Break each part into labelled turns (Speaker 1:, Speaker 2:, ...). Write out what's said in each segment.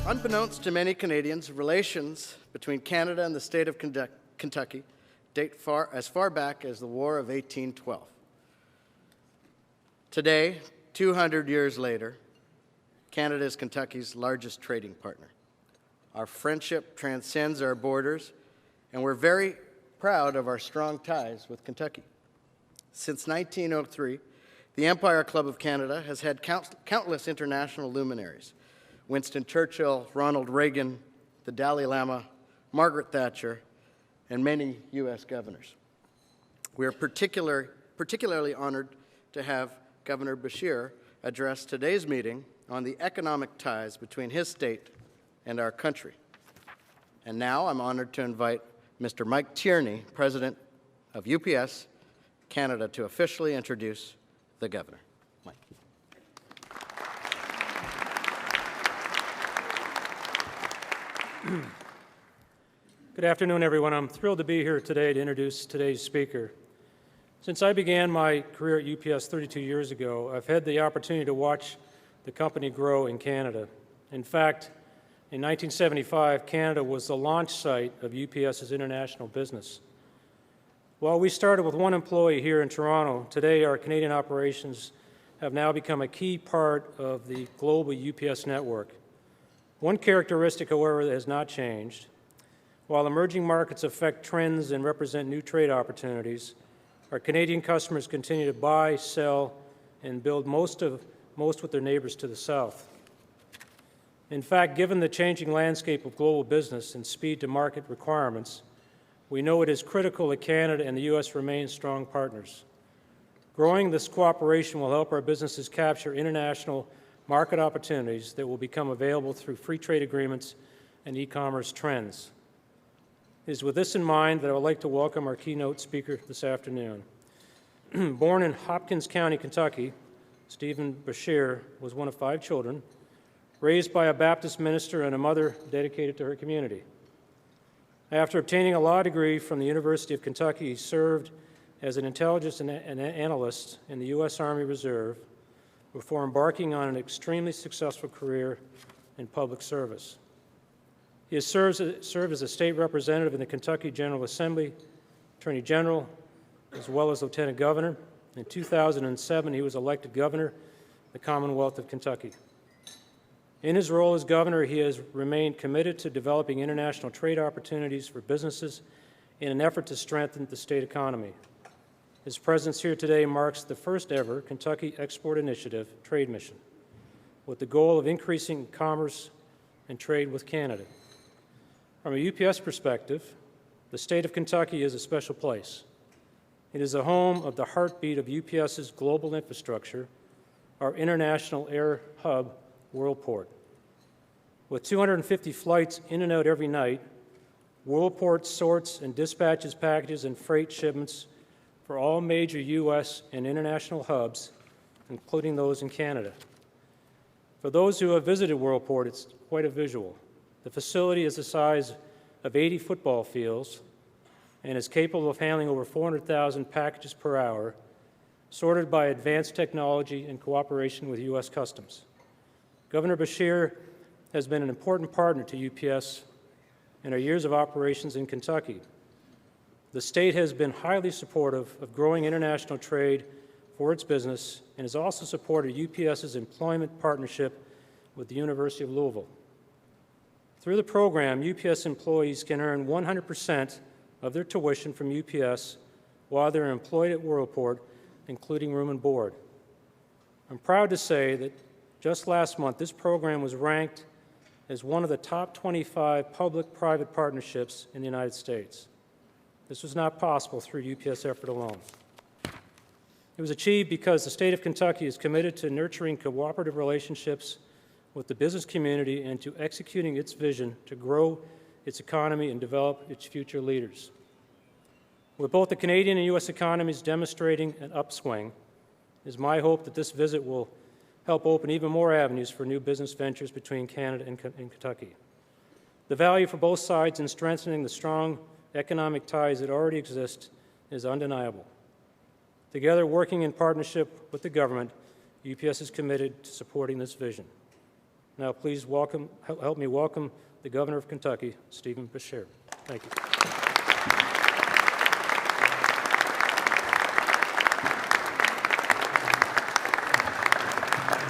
Speaker 1: Unbeknownst to many Canadians, relations between Canada and the state of Kentucky date as far back as the War of 1812. Today, 200 years later, Canada is Kentucky's largest trading partner. Our friendship transcends our borders, and we're very proud of our strong ties with Kentucky. Since 1903, the Empire Club of Canada has had countless international luminaries: Winston Churchill, Ronald Reagan, the Dalai Lama, Margaret Thatcher, and many U.S. governors. We are particularly honored to have Governor Beshear address today's meeting on the economic ties between his state and our country. And now I'm honored to invite Mr. Mike Tierney, President of UPS Canada, to officially introduce the Governor. Mike.
Speaker 2: Good afternoon, everyone. I'm thrilled to be here today to introduce today's speaker. Since I began my career at UPS 32 years ago, I've had the opportunity to watch the company grow in Canada. In fact, in 1975, Canada was the launch site of UPS's international business. While we started with one employee here in Toronto, today our Canadian operations have now become a key part of the global UPS network. One characteristic, however, that has not changed. While emerging markets affect trends and represent new trade opportunities, our Canadian customers continue to buy, sell, and build most with their neighbors to the south. In fact, given the changing landscape of global business and speed to market requirements, we know it is critical that Canada and the U.S. remain strong partners. Growing this cooperation will help our businesses capture international market opportunities that will become available through free trade agreements and e-commerce trends. It is with this in mind that I would like to welcome our keynote speaker this afternoon. Born in Hopkins County, Kentucky, Stephen Beshear was one of 5 children, raised by a Baptist minister and a mother dedicated to her community. After obtaining a law degree from the University of Kentucky, he served as an intelligence and analyst in the U.S. Army Reserve before embarking on an extremely successful career in public service. He has served as a state representative in the Kentucky General Assembly, Attorney General, as well as Lieutenant Governor. In 2007, he was elected governor of the Commonwealth of Kentucky. In his role as governor, he has remained committed to developing international trade opportunities for businesses in an effort to strengthen the state economy. His presence here today marks the first ever Kentucky Export Initiative trade mission, with the goal of increasing commerce and trade with Canada. From a UPS perspective, the state of Kentucky is a special place. It is the home of the heartbeat of UPS's global infrastructure, our international air hub, Worldport. With 250 flights in and out every night, Worldport sorts and dispatches packages and freight shipments for all major U.S. and international hubs, including those in Canada. For those who have visited Worldport, it's quite a visual. The facility is the size of 80 football fields and is capable of handling over 400,000 packages per hour, sorted by advanced technology in cooperation with U.S. Customs. Governor Beshear has been an important partner to UPS in our years of operations in Kentucky. The state has been highly supportive of growing international trade for its business and has also supported UPS's employment partnership with the University of Louisville. Through the program, UPS employees can earn 100% of their tuition from UPS while they're employed at Worldport, including room and board. I'm proud to say that just last month, this program was ranked as one of the top 25 public-private partnerships in the United States. This was not possible through UPS effort alone. It was achieved because the state of Kentucky is committed to nurturing cooperative relationships with the business community and to executing its vision to grow its economy and develop its future leaders. With both the Canadian and U.S. economies demonstrating an upswing, it is my hope that this visit will help open even more avenues for new business ventures between Canada and Kentucky. The value for both sides in strengthening the strong economic ties that already exist is undeniable. Together, working in partnership with the government, UPS is committed to supporting this vision. Now please help me welcome the Governor of Kentucky, Stephen Beshear. Thank you.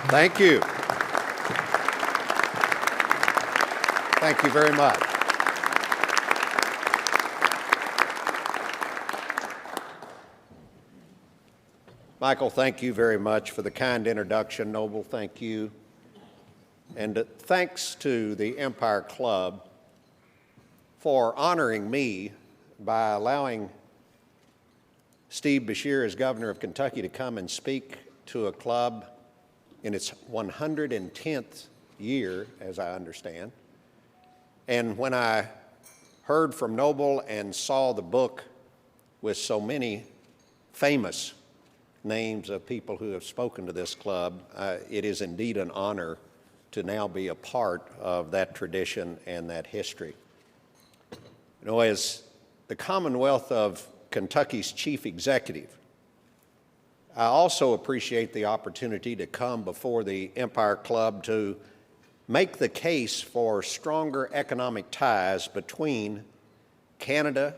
Speaker 3: Thank you. Thank you very much. Michael, thank you very much for the kind introduction. Noble, thank you. And thanks to the Empire Club for honoring me by allowing Steve Beshear, as Governor of Kentucky, to come and speak to a club in its 110th year, as I understand. And when I heard from Noble and saw the book with so many famous names of people who have spoken to this club, it is indeed an honor to now be a part of that tradition and that history. You know, as the Commonwealth of Kentucky's chief executive, I also appreciate the opportunity to come before the Empire Club to make the case for stronger economic ties between Canada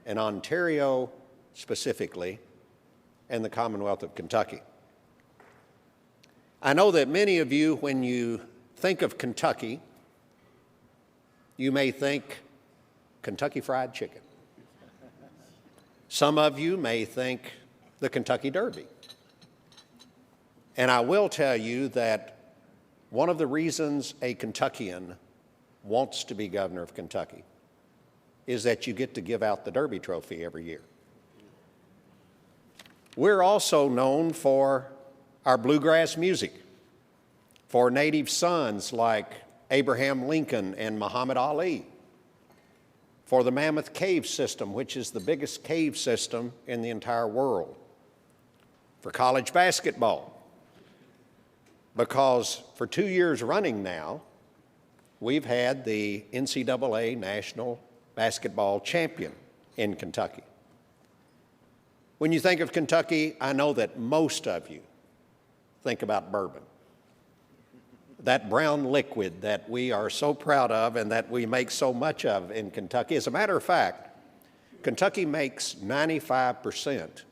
Speaker 3: and Ontario specifically and the Commonwealth of Kentucky. I know that many of you, when you think of Kentucky, you may think Kentucky Fried Chicken. Some of you may think the Kentucky Derby. And I will tell you that one of the reasons a Kentuckian wants to be governor of Kentucky is that you get to give out the Derby trophy every year. We're also known for our bluegrass music, for native sons like Abraham Lincoln and Muhammad Ali, for the Mammoth Cave System, which is the biggest cave system in the entire world, for college basketball, because for 2 years running now, we've had the NCAA National Basketball Champion in Kentucky. When you think of Kentucky, I know that most of you think about bourbon, that brown liquid that we are so proud of and that we make so much of in Kentucky. As a matter of fact, Kentucky makes 95%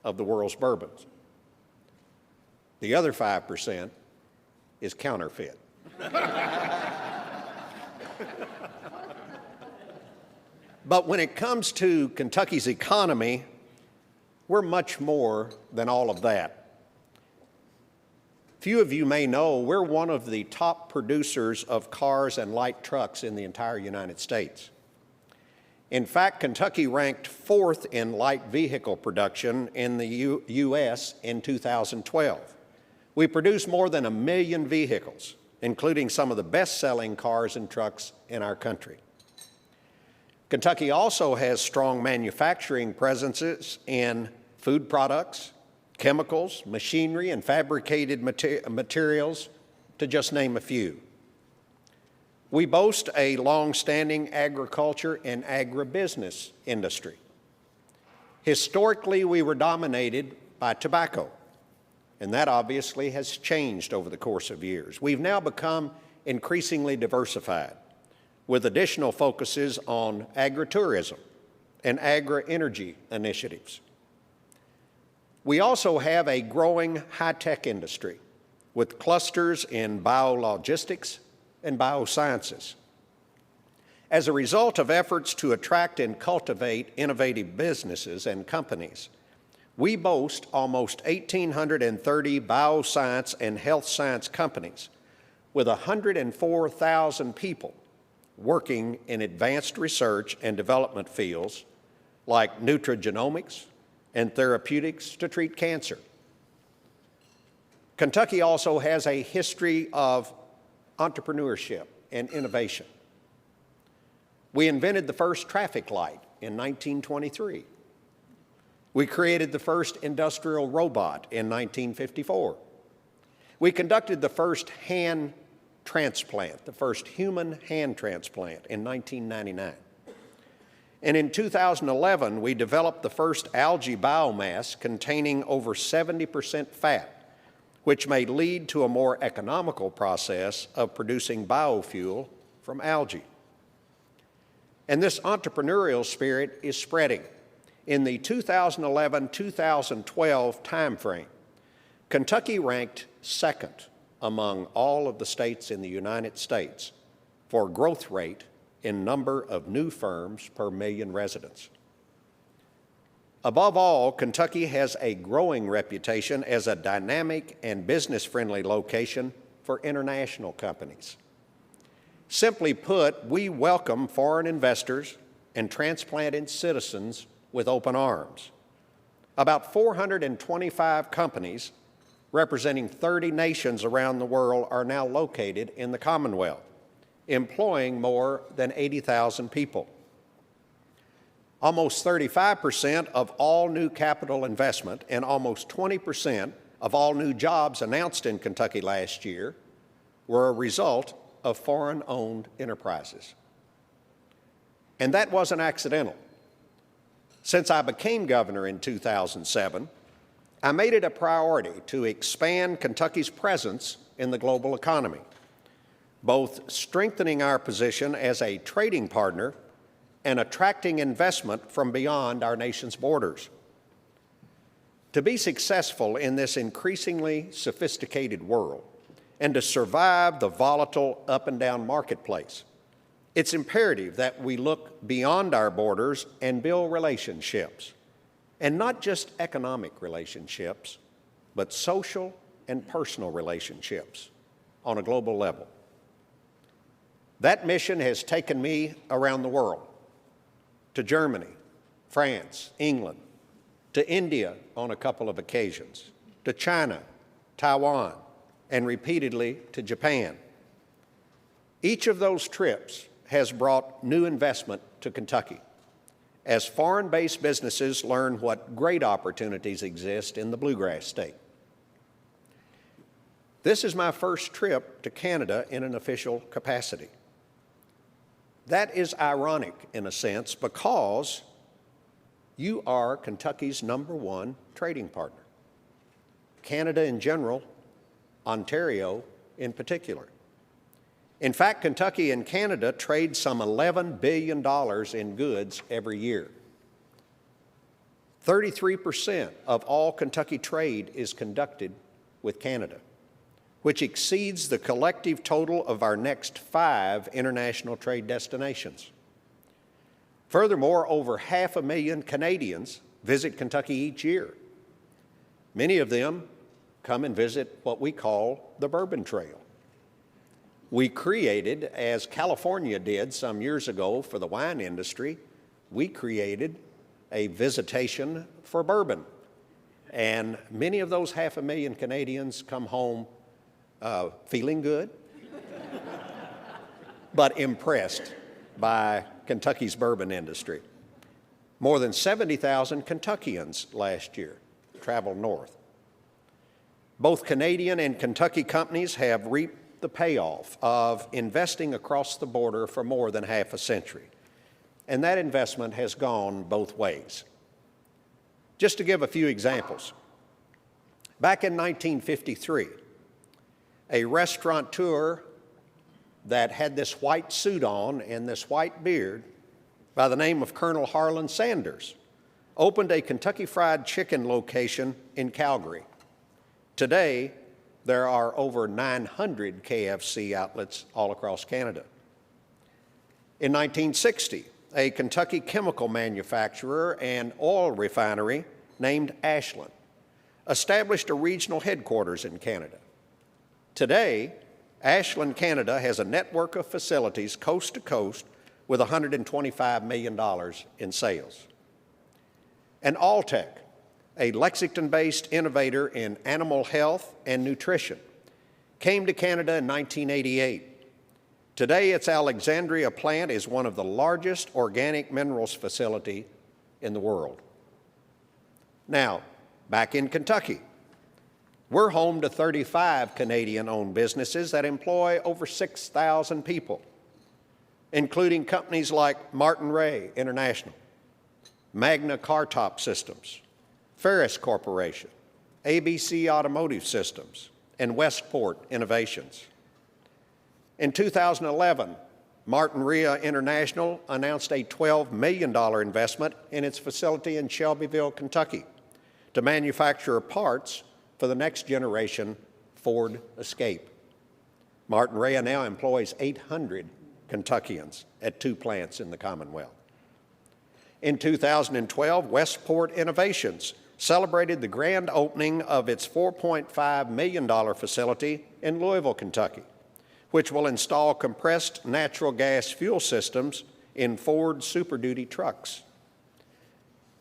Speaker 3: of the world's bourbons. The other 5% is counterfeit. But when it comes to Kentucky's economy, we're much more than all of that. Few of you may know we're one of the top producers of cars and light trucks in the entire United States. In fact, Kentucky ranked 4th in light vehicle production in the U.S. in 2012. We produce more than 1 million vehicles, including some of the best-selling cars and trucks in our country. Kentucky also has strong manufacturing presences in food products, chemicals, machinery, and fabricated materials, to just name a few. We boast a long-standing agriculture and agribusiness industry. Historically, we were dominated by tobacco, and that obviously has changed over the course of years. We've now become increasingly diversified, with additional focuses on agritourism and agri-energy initiatives. We also have a growing high-tech industry with clusters in biologistics and biosciences. As a result of efforts to attract and cultivate innovative businesses and companies, we boast almost 1,830 bioscience and health science companies with 104,000 people working in advanced research and development fields like nutrigenomics and therapeutics to treat cancer. Kentucky also has a history of entrepreneurship and innovation. We invented the first traffic light in 1923. We created the first industrial robot in 1954. We conducted the first hand transplant, the first human hand transplant in 1999. And in 2011, we developed the first algae biomass containing over 70% fat, which may lead to a more economical process of producing biofuel from algae. And this entrepreneurial spirit is spreading. In the 2011-2012 timeframe, Kentucky ranked second among all of the states in the United States for growth rate in number of new firms per million residents. Above all, Kentucky has a growing reputation as a dynamic and business-friendly location for international companies. Simply put, we welcome foreign investors and transplanted citizens with open arms. About 425 companies representing 30 nations around the world are now located in the Commonwealth, employing more than 80,000 people. Almost 35% of all new capital investment and almost 20% of all new jobs announced in Kentucky last year were a result of foreign-owned enterprises. And that wasn't accidental. Since I became governor in 2007, I made it a priority to expand Kentucky's presence in the global economy, both strengthening our position as a trading partner and attracting investment from beyond our nation's borders. To be successful in this increasingly sophisticated world and to survive the volatile up and down marketplace, it's imperative that we look beyond our borders and build relationships, and not just economic relationships, but social and personal relationships on a global level. That mission has taken me around the world, to Germany, France, England, to India on a couple of occasions, to China, Taiwan, and repeatedly to Japan. Each of those trips has brought new investment to Kentucky as foreign-based businesses learn what great opportunities exist in the Bluegrass state. This is my first trip to Canada in an official capacity. That is ironic in a sense because you are Kentucky's #1 trading partner. Canada in general, Ontario in particular. In fact, Kentucky and Canada trade some $11 billion in goods every year. 33% of all Kentucky trade is conducted with Canada, which exceeds the collective total of our next 5 international trade destinations. Furthermore, over 500,000 Canadians visit Kentucky each year. Many of them come and visit what we call the Bourbon Trail. We created, as California did some years ago for the wine industry, we created a visitation for bourbon. And many of those 500,000 Canadians come home feeling good, but impressed by Kentucky's bourbon industry. More than 70,000 Kentuckians last year traveled north. Both Canadian and Kentucky companies have reaped the payoff of investing across the border for more than half a century, and that investment has gone both ways. Just to give a few examples, back in 1953, a restaurateur that had this white suit on and this white beard by the name of Colonel Harlan Sanders opened a Kentucky Fried Chicken location in Calgary. Today, there are over 900 KFC outlets all across Canada. In 1960, a Kentucky chemical manufacturer and oil refinery named Ashland established a regional headquarters in Canada. Today, Ashland, Canada has a network of facilities coast to coast with $125 million in sales. And Alltech, a Lexington-based innovator in animal health and nutrition, came to Canada in 1988. Today, its Alexandria plant is one of the largest organic minerals facility in the world. Now, back in Kentucky, we're home to 35 Canadian-owned businesses that employ over 6,000 people, including companies like Martin Ray International, Magna Cartop Systems, Ferris Corporation, ABC Automotive Systems, and Westport innovations. In 2011, Martin Rea International announced a $12 million investment in its facility in Shelbyville, Kentucky, to manufacture parts for the next generation Ford Escape. Martin Rea now employs 800 Kentuckians at 2 plants in the Commonwealth. In 2012, Westport Innovations celebrated the grand opening of its $4.5 million facility in Louisville, Kentucky, which will install compressed natural gas fuel systems in Ford Super Duty trucks.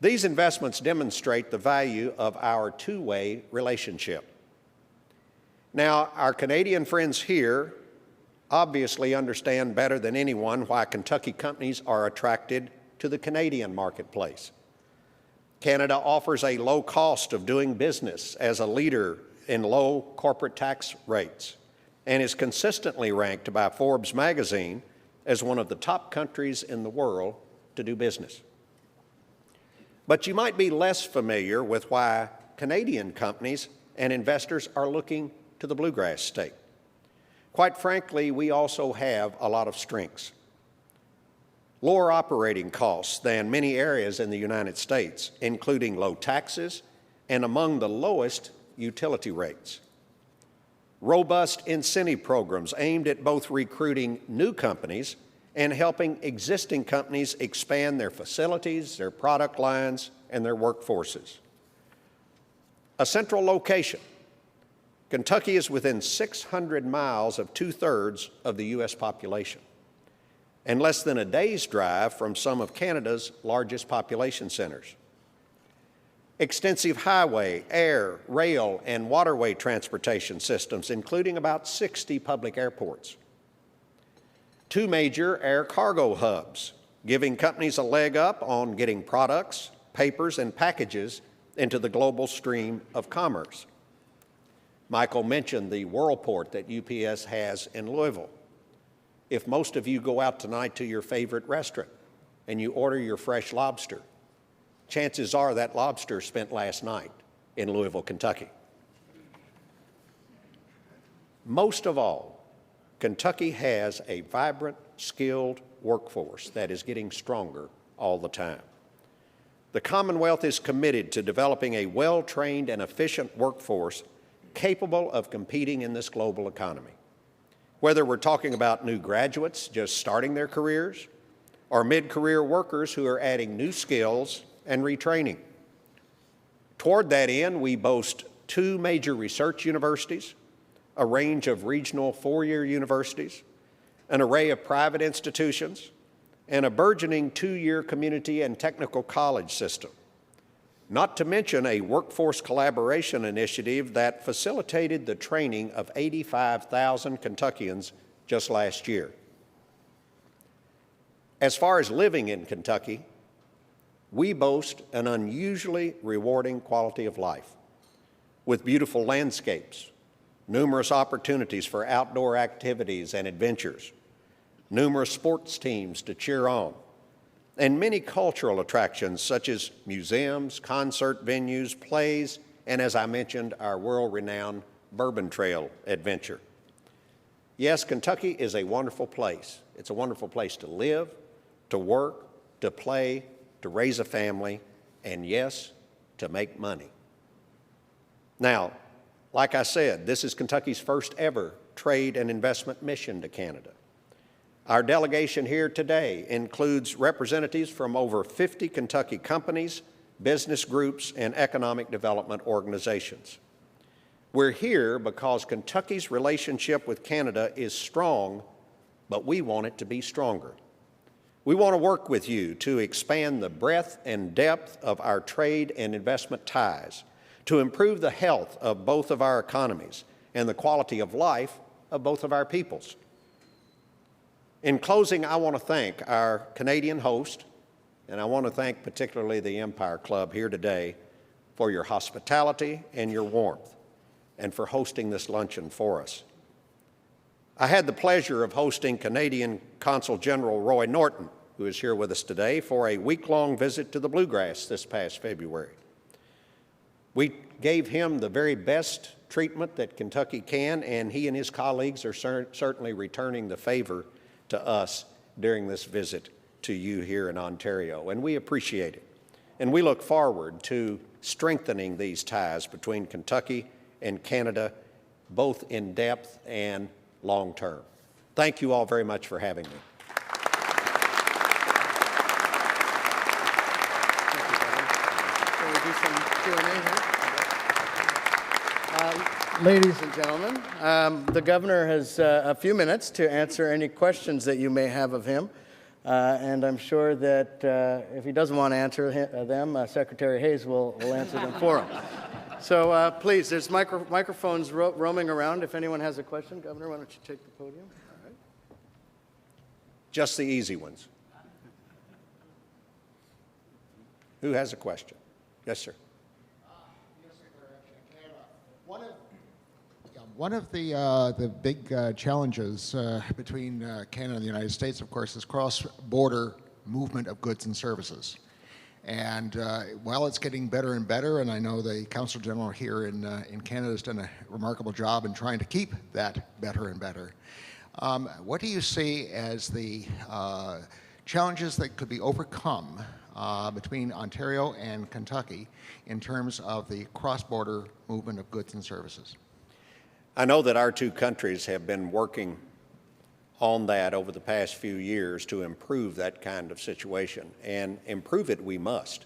Speaker 3: These investments demonstrate the value of our two-way relationship. Now, our Canadian friends here obviously understand better than anyone why Kentucky companies are attracted to the Canadian marketplace. Canada offers a low cost of doing business as a leader in low corporate tax rates and is consistently ranked by Forbes magazine as one of the top countries in the world to do business. But you might be less familiar with why Canadian companies and investors are looking to the Bluegrass state. Quite frankly, we also have a lot of strengths. Lower operating costs than many areas in the United States, including low taxes and among the lowest utility rates. Robust incentive programs aimed at both recruiting new companies and helping existing companies expand their facilities, their product lines, and their workforces. A central location. Kentucky is within 600 miles of 2/3 of the U.S. population and less than a day's drive from some of Canada's largest population centers. Extensive highway, air, rail, and waterway transportation systems, including about 60 public airports. 2 major air cargo hubs, giving companies a leg up on getting products, papers, and packages into the global stream of commerce. Michael mentioned the Worldport that UPS has in Louisville. If most of you go out tonight to your favorite restaurant and you order your fresh lobster, chances are that lobster spent last night in Louisville, Kentucky. Most of all, Kentucky has a vibrant, skilled workforce that is getting stronger all the time. The Commonwealth is committed to developing a well-trained and efficient workforce capable of competing in this global economy. Whether we're talking about new graduates just starting their careers or mid-career workers who are adding new skills and retraining. Toward that end, we boast 2 major research universities, a range of regional 4-year universities, an array of private institutions, and a burgeoning 2-year community and technical college system. Not to mention a workforce collaboration initiative that facilitated the training of 85,000 Kentuckians just last year. As far as living in Kentucky, we boast an unusually rewarding quality of life with beautiful landscapes, numerous opportunities for outdoor activities and adventures, numerous sports teams to cheer on, and many cultural attractions such as museums, concert venues, plays, and as I mentioned, our world-renowned Bourbon Trail adventure. Yes, Kentucky is a wonderful place. It's a wonderful place to live, to work, to play, to raise a family, and yes, to make money. Now, like I said, this is Kentucky's first ever trade and investment mission to Canada. Our delegation here today includes representatives from over 50 Kentucky companies, business groups, and economic development organizations. We're here because Kentucky's relationship with Canada is strong, but we want it to be stronger. We want to work with you to expand the breadth and depth of our trade and investment ties, to improve the health of both of our economies and the quality of life of both of our peoples. In closing, I want to thank our Canadian host, and I want to thank particularly the Empire Club here today for your hospitality and your warmth, and for hosting this luncheon for us. I had the pleasure of hosting Canadian Consul General Roy Norton, who is here with us today, for a week-long visit to the Bluegrass this past February. We gave him the very best treatment that Kentucky can, and he and his colleagues are certainly returning the favor to us during this visit to you here in Ontario, and we appreciate it. And we look forward to strengthening these ties between Kentucky and Canada, both in depth and long term. Thank you all very much for having me.
Speaker 1: Ladies and gentlemen, the governor has a few minutes to answer any questions that you may have of him. And I'm sure that if he doesn't want to answer them, Secretary Hayes will answer them for him. So please, there's microphones roaming around. If anyone has a question, Governor, why don't you take the podium? All right.
Speaker 3: Just the easy ones. Who has a question? Yes, sir.
Speaker 4: One of the big challenges between Canada and the United States, of course, is cross-border movement of goods and services. And while it's getting better and better, and I know the Consul General here in Canada has done a remarkable job in trying to keep that better and better, what do you see as the challenges that could be overcome between Ontario and Kentucky in terms of the cross-border movement of goods and services?
Speaker 3: I know that our two countries have been working on that over the past few years to improve that kind of situation, and improve it we must.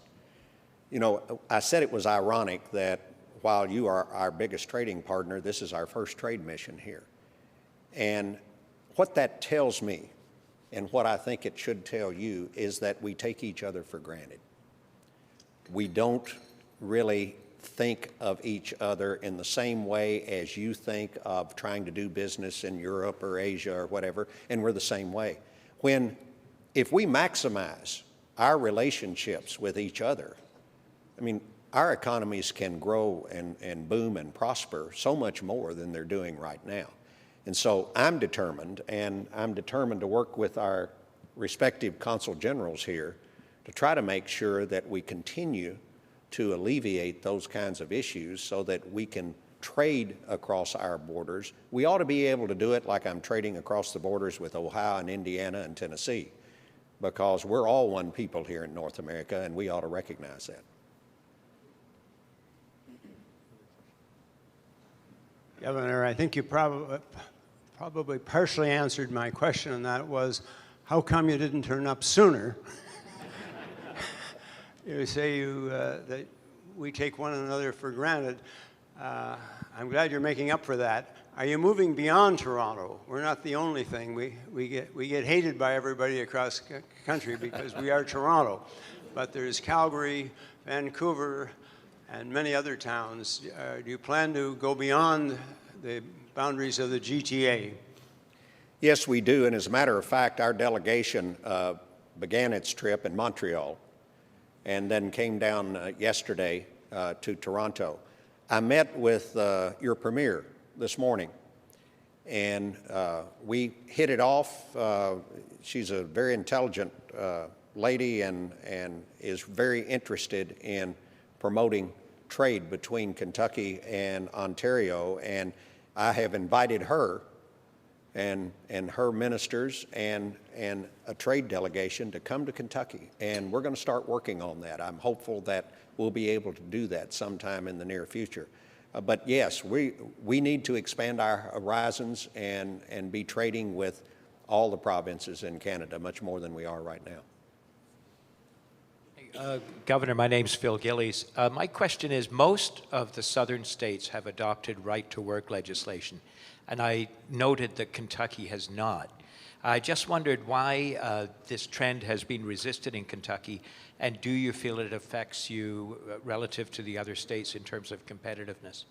Speaker 3: You know, I said it was ironic that while you are our biggest trading partner, this is our first trade mission here. And what that tells me, and what I think it should tell you, is that we take each other for granted. We don't really think of each other in the same way as you think of trying to do business in Europe or Asia or whatever, and we're the same way. If we maximize our relationships with each other, I mean, our economies can grow and boom and prosper so much more than they're doing right now. And so I'm determined, and I'm determined to work with our respective consul generals here to try to make sure that we continue to alleviate those kinds of issues so that we can trade across our borders. We ought to be able to do it like I'm trading across the borders with Ohio and Indiana and Tennessee, because we're all one people here in North America, and we ought to recognize that.
Speaker 5: Governor, I think you probably partially answered my question, and that was, how come you didn't turn up sooner? You say that we take one another for granted. I'm glad you're making up for that. Are you moving beyond Toronto? We're not the only thing. We get hated by everybody across the country because we are Toronto. But there's Calgary, Vancouver, and many other towns. Do you plan to go beyond the boundaries of the GTA?
Speaker 3: Yes, we do. And as a matter of fact, our delegation began its trip in Montreal and then came down yesterday to Toronto. I met with your premier this morning, and we hit it off. She's a very intelligent lady and is very interested in promoting trade between Kentucky and Ontario, and I have invited her and her ministers and a trade delegation to come to Kentucky, and we're going to start working on that. I'm hopeful that we'll be able to do that sometime in the near future. But yes, we need to expand our horizons and be trading with all the provinces in Canada much more than we are right now.
Speaker 6: Governor, my name's Phil Gillies. My question is, most of the southern states have adopted right-to-work legislation, and I noted that Kentucky has not. I just wondered why this trend has been resisted in Kentucky, and do you feel it affects you relative to the other states in terms of competitiveness?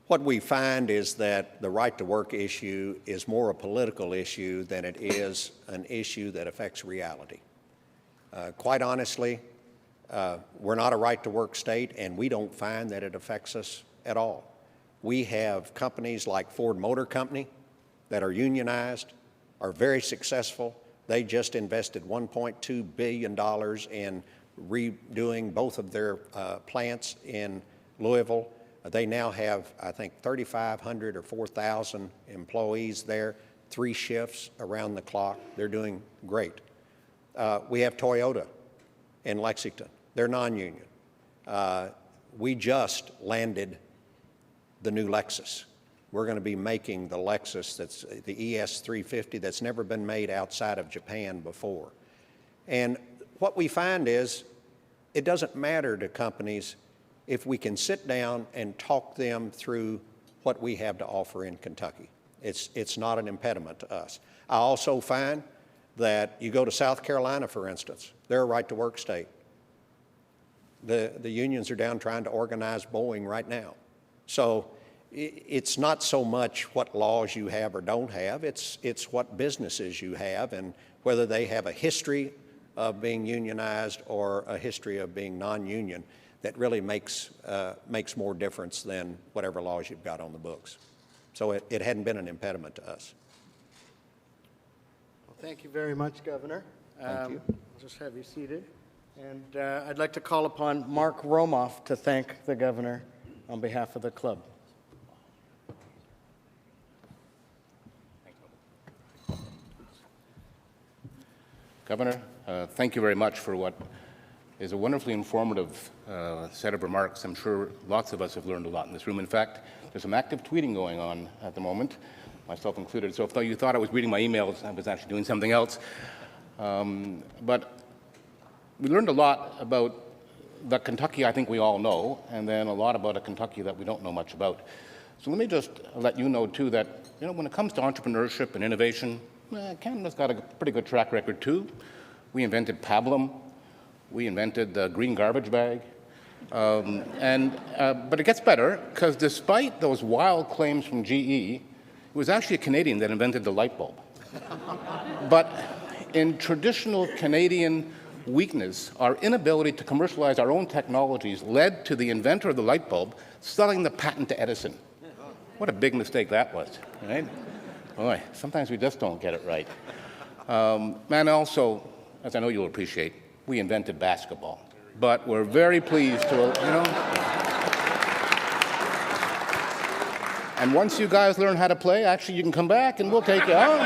Speaker 3: What we find is that the right-to-work issue is more a political issue than it is an issue that affects reality. Quite honestly, we're not a right-to-work state, and we don't find that it affects us at all. We have companies like Ford Motor Company that are unionized, are very successful. They just invested $1.2 billion in redoing both of their plants in Louisville. They now have, I think, 3,500 or 4,000 employees there, 3 shifts around the clock. They're doing great. We have Toyota in Lexington. They're non-union. We just landed the new Lexus. We're going to be making the Lexus, that's the ES350, that's never been made outside of Japan before. And what we find is it doesn't matter to companies if we can sit down and talk them through what we have to offer in Kentucky. It's not an impediment to us. I also find that you go to South Carolina, for instance, they're a right-to-work state. The unions are down trying to organize Boeing right now. So it's not so much what laws you have or don't have, it's what businesses you have and whether they have a history of being unionized or a history of being non-union that really makes more difference than whatever laws you've got on the books. So it hadn't been an impediment to us.
Speaker 1: Well, thank you very much, Governor.
Speaker 3: Thank you.
Speaker 1: I'll just have you seated. And I'd like to call upon Mark Romoff to thank the Governor on behalf of the club.
Speaker 7: Governor, thank you very much for what is a wonderfully informative set of remarks. I'm sure lots of us have learned a lot in this room. In fact, there's some active tweeting going on at the moment, myself included. So if you thought I was reading my emails, I was actually doing something else. But we learned a lot about the Kentucky I think we all know, and then a lot about a Kentucky that we don't know much about. So let me just let you know, too, that when it comes to entrepreneurship and innovation, Canada's got a pretty good track record, too. We invented pablum. We invented the green garbage bag. But it gets better, because despite those wild claims from GE, it was actually a Canadian that invented the light bulb. But in traditional Canadian weakness, our inability to commercialize our own technologies led to the inventor of the light bulb selling the patent to Edison. What a big mistake that was, right? Boy, sometimes we just don't get it right. And also, as I know you'll appreciate, we invented basketball. But we're very pleased to, And once you guys learn how to play, actually you can come back and we'll take you on.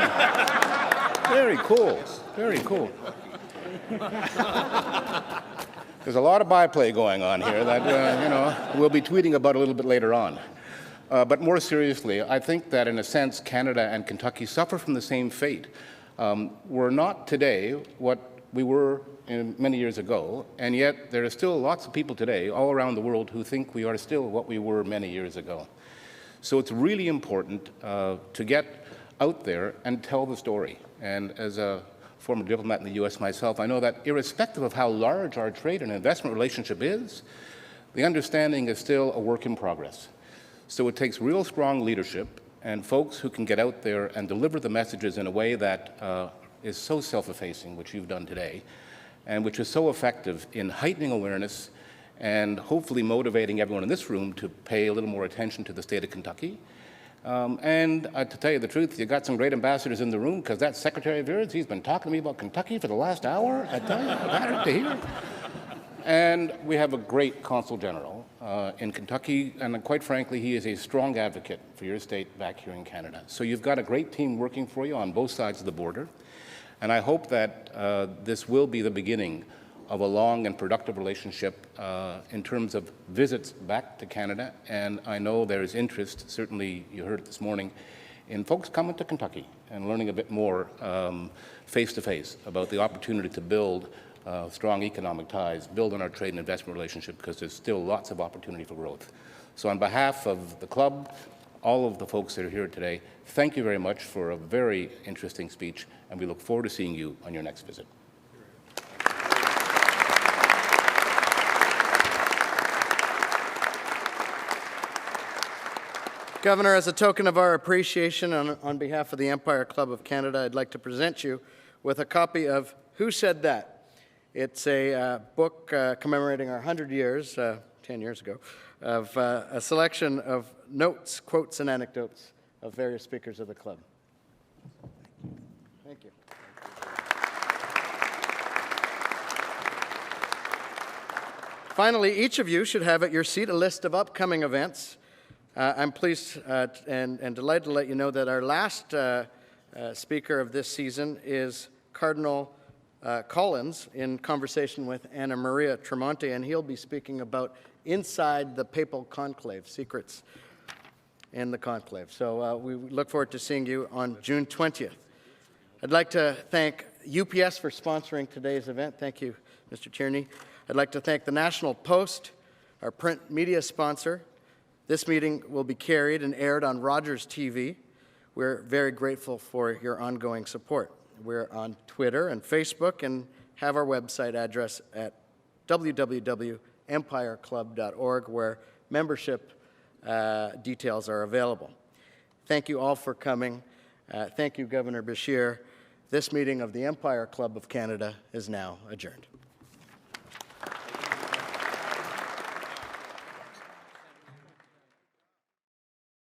Speaker 7: Very cool, very cool. There's a lot of byplay going on here that, we'll be tweeting about a little bit later on. But more seriously, I think that in a sense, Canada and Kentucky suffer from the same fate. We're not today what we were many years ago, and yet there are still lots of people today all around the world who think we are still what we were many years ago. So it's really important to get out there and tell the story. And as a former diplomat in the U.S. myself, I know that irrespective of how large our trade and investment relationship is, the understanding is still a work in progress. So it takes real strong leadership and folks who can get out there and deliver the messages in a way that is so self-effacing, which you've done today, and which is so effective in heightening awareness and hopefully motivating everyone in this room to pay a little more attention to the state of Kentucky. And to tell you the truth, you got some great ambassadors in the room, because that Secretary of yours, he's been talking to me about Kentucky for the last hour. I tell you, I've had it to hear. And we have a great Consul General in Kentucky, and quite frankly, he is a strong advocate for your state back here in Canada. So you've got a great team working for you on both sides of the border, and I hope that this will be the beginning of a long and productive relationship in terms of visits back to Canada. And I know there is interest, certainly you heard it this morning, in folks coming to Kentucky and learning a bit more face-to-face about the opportunity to build strong economic ties, build on our trade and investment relationship, because there's still lots of opportunity for growth. So on behalf of the club, all of the folks that are here today, thank you very much for a very interesting speech, and we look forward to seeing you on your next visit.
Speaker 1: Governor, as a token of our appreciation on behalf of the Empire Club of Canada, I'd like to present you with a copy of Who Said That? It's a book commemorating our 100 years, 10 years ago, of a selection of notes, quotes, and anecdotes of various speakers of the club. Thank you. Finally, each of you should have at your seat a list of upcoming events. I'm pleased and delighted to let you know that our last speaker of this season is Cardinal Collins in conversation with Anna Maria Tremonti, and he'll be speaking about inside the papal conclave, secrets in the conclave. So we look forward to seeing you on June 20th. I'd like to thank UPS for sponsoring today's event. Thank you, Mr. Tierney. I'd like to thank the National Post, our print media sponsor. This meeting will be carried and aired on Rogers TV. We're very grateful for your ongoing support. We're on Twitter and Facebook and have our website address at www.empireclub.org, where membership details are available. Thank you all for coming. Thank you, Governor Beshear. This meeting of the Empire Club of Canada is now adjourned.